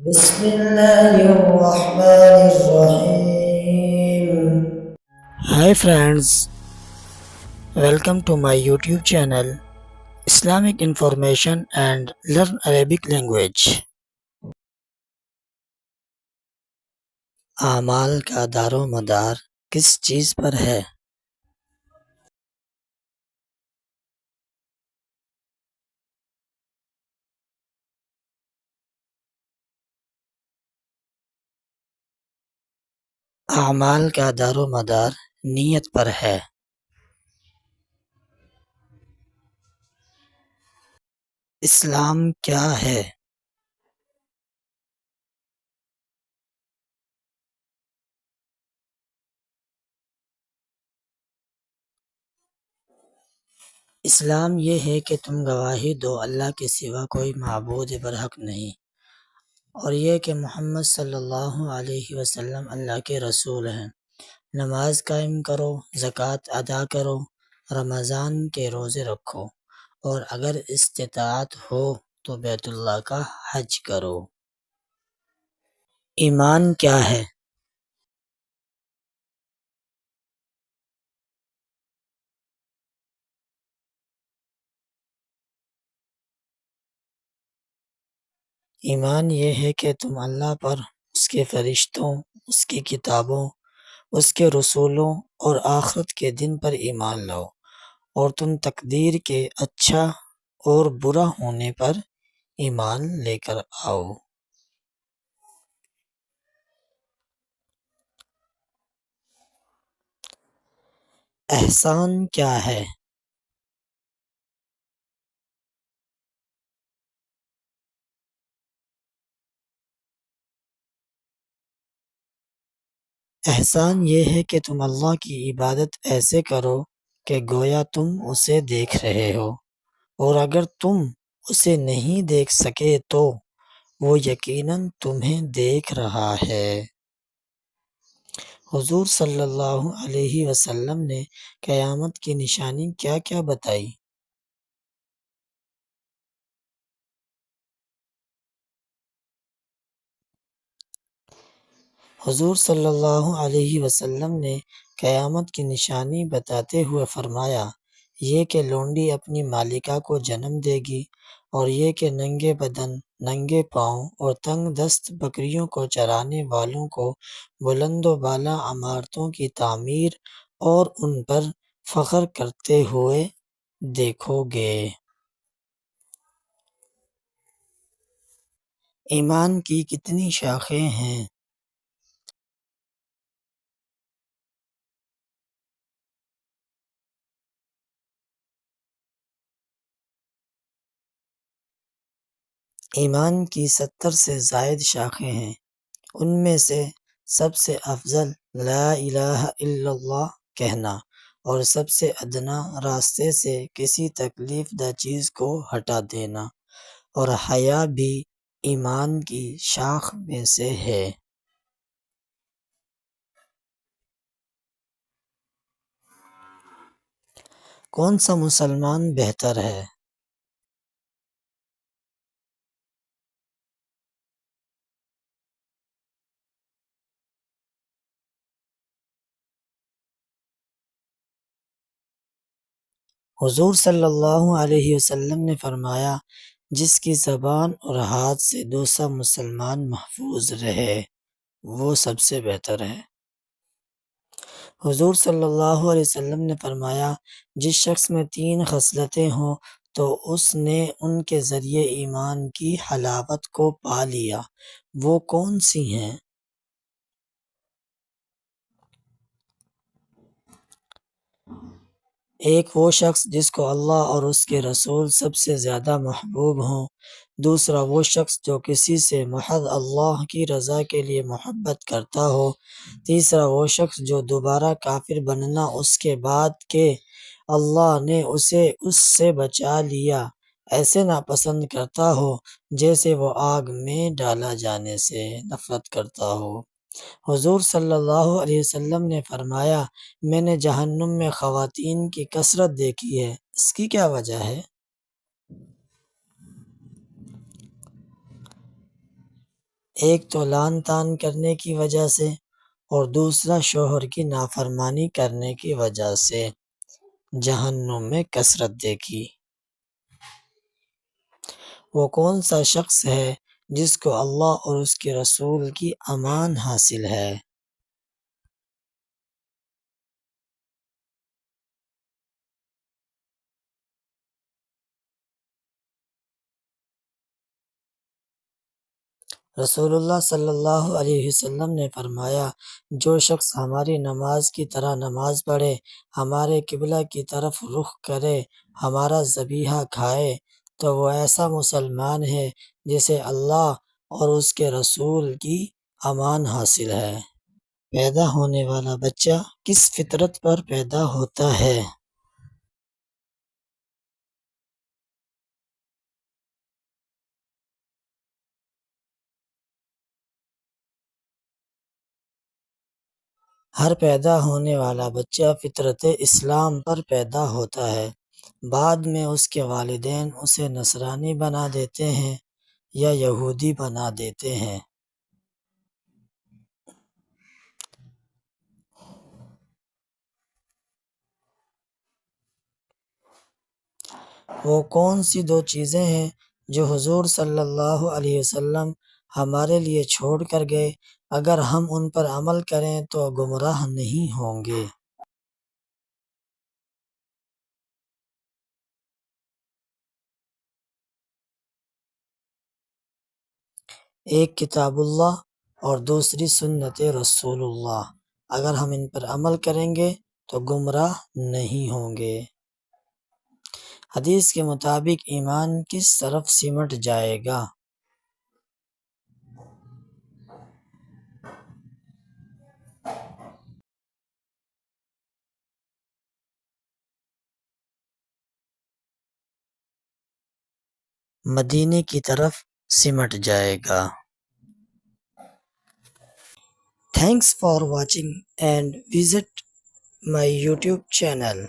بسم الله الرحمن الرحيم. Hi friends, welcome to my YouTube channel Islamic Information and Learn Arabic Language. اعمال کا دار و مدار کس چیز پر ہے؟ اعمال کا دار و مدار نیت پر ہے۔ اسلام کیا ہے؟ اسلام یہ ہے کہ تم گواہی دو اللہ کے سوا کوئی معبود برحق نہیں، اور یہ کہ محمد صلی اللہ علیہ وسلم اللہ کے رسول ہیں۔ نماز قائم کرو، زکوٰۃ ادا کرو، رمضان کے روزے رکھو، اور اگر استطاعت ہو تو بیت اللہ کا حج کرو۔ ایمان کیا ہے؟ ایمان یہ ہے کہ تم اللہ پر، اس کے فرشتوں، اس کی کتابوں، اس کے رسولوں اور آخرت کے دن پر ایمان لاؤ، اور تم تقدیر کے اچھا اور برا ہونے پر ایمان لے کر آؤ۔ احسان کیا ہے؟ احسان یہ ہے کہ تم اللہ کی عبادت ایسے کرو کہ گویا تم اسے دیکھ رہے ہو، اور اگر تم اسے نہیں دیکھ سکے تو وہ یقیناً تمہیں دیکھ رہا ہے۔ حضور صلی اللہ علیہ وسلم نے قیامت کی نشانی کیا کیا بتائی؟ حضور صلی اللہ علیہ وسلم نے قیامت کی نشانی بتاتے ہوئے فرمایا، یہ کہ لونڈی اپنی مالکہ کو جنم دے گی، اور یہ کہ ننگے بدن، ننگے پاؤں اور تنگ دست بکریوں کو چرانے والوں کو بلند و بالا عمارتوں کی تعمیر اور ان پر فخر کرتے ہوئے دیکھو گے۔ ایمان کی کتنی شاخیں ہیں؟ ایمان کی 70 سے زائد شاخیں ہیں۔ ان میں سے سب سے افضل لا الہ الا اللہ کہنا، اور سب سے ادنا راستے سے کسی تکلیف دہ چیز کو ہٹا دینا، اور حیا بھی ایمان کی شاخ میں سے ہے۔ کون سا مسلمان بہتر ہے؟ حضور صلی اللہ علیہ وسلم نے فرمایا، جس کی زبان اور ہاتھ سے دوسرا مسلمان محفوظ رہے وہ سب سے بہتر ہے۔ حضور صلی اللہ علیہ وسلم نے فرمایا، جس شخص میں 3 خصلتیں ہوں تو اس نے ان کے ذریعے ایمان کی حلاوت کو پا لیا۔ وہ کون سی ہیں؟ ایک وہ شخص جس کو اللہ اور اس کے رسول سب سے زیادہ محبوب ہوں۔ دوسرا وہ شخص جو کسی سے محض اللہ کی رضا کے لیے محبت کرتا ہو۔ تیسرا وہ شخص جو دوبارہ کافر بننا اس کے بعد کہ اللہ نے اسے اس سے بچا لیا ایسے ناپسند کرتا ہو جیسے وہ آگ میں ڈالا جانے سے نفرت کرتا ہو۔ حضور صلی اللہ علیہ وسلم نے فرمایا، میں نے جہنم میں خواتین کی کثرت دیکھی ہے، اس کی کیا وجہ ہے؟ ایک تو لعن طعن کرنے کی وجہ سے اور دوسرا شوہر کی نافرمانی کرنے کی وجہ سے جہنم میں کثرت دیکھی۔ وہ کون سا شخص ہے جس کو اللہ اور اس کے رسول کی امان حاصل ہے؟ رسول اللہ صلی اللہ علیہ وسلم نے فرمایا، جو شخص ہماری نماز کی طرح نماز پڑھے، ہمارے قبلہ کی طرف رخ کرے، ہمارا ذبیحہ کھائے، تو وہ ایسا مسلمان ہے جسے اللہ اور اس کے رسول کی امان حاصل ہے۔ پیدا ہونے والا بچہ کس فطرت پر پیدا ہوتا ہے؟ ہر پیدا ہونے والا بچہ فطرت اسلام پر پیدا ہوتا ہے، بعد میں اس کے والدین اسے نصرانی بنا دیتے ہیں یا یہودی بنا دیتے ہیں۔ وہ کون سی دو چیزیں ہیں جو حضور صلی اللہ علیہ وسلم ہمارے لیے چھوڑ کر گئے، اگر ہم ان پر عمل کریں تو گمراہ نہیں ہوں گے؟ ایک کتاب اللہ اور دوسری سنت رسول اللہ، اگر ہم ان پر عمل کریں گے تو گمراہ نہیں ہوں گے۔ حدیث کے مطابق ایمان کس طرف سمٹ جائے گا؟ مدینے کی طرف سمٹ جائے گا۔ Thanks for watching and visit my YouTube channel.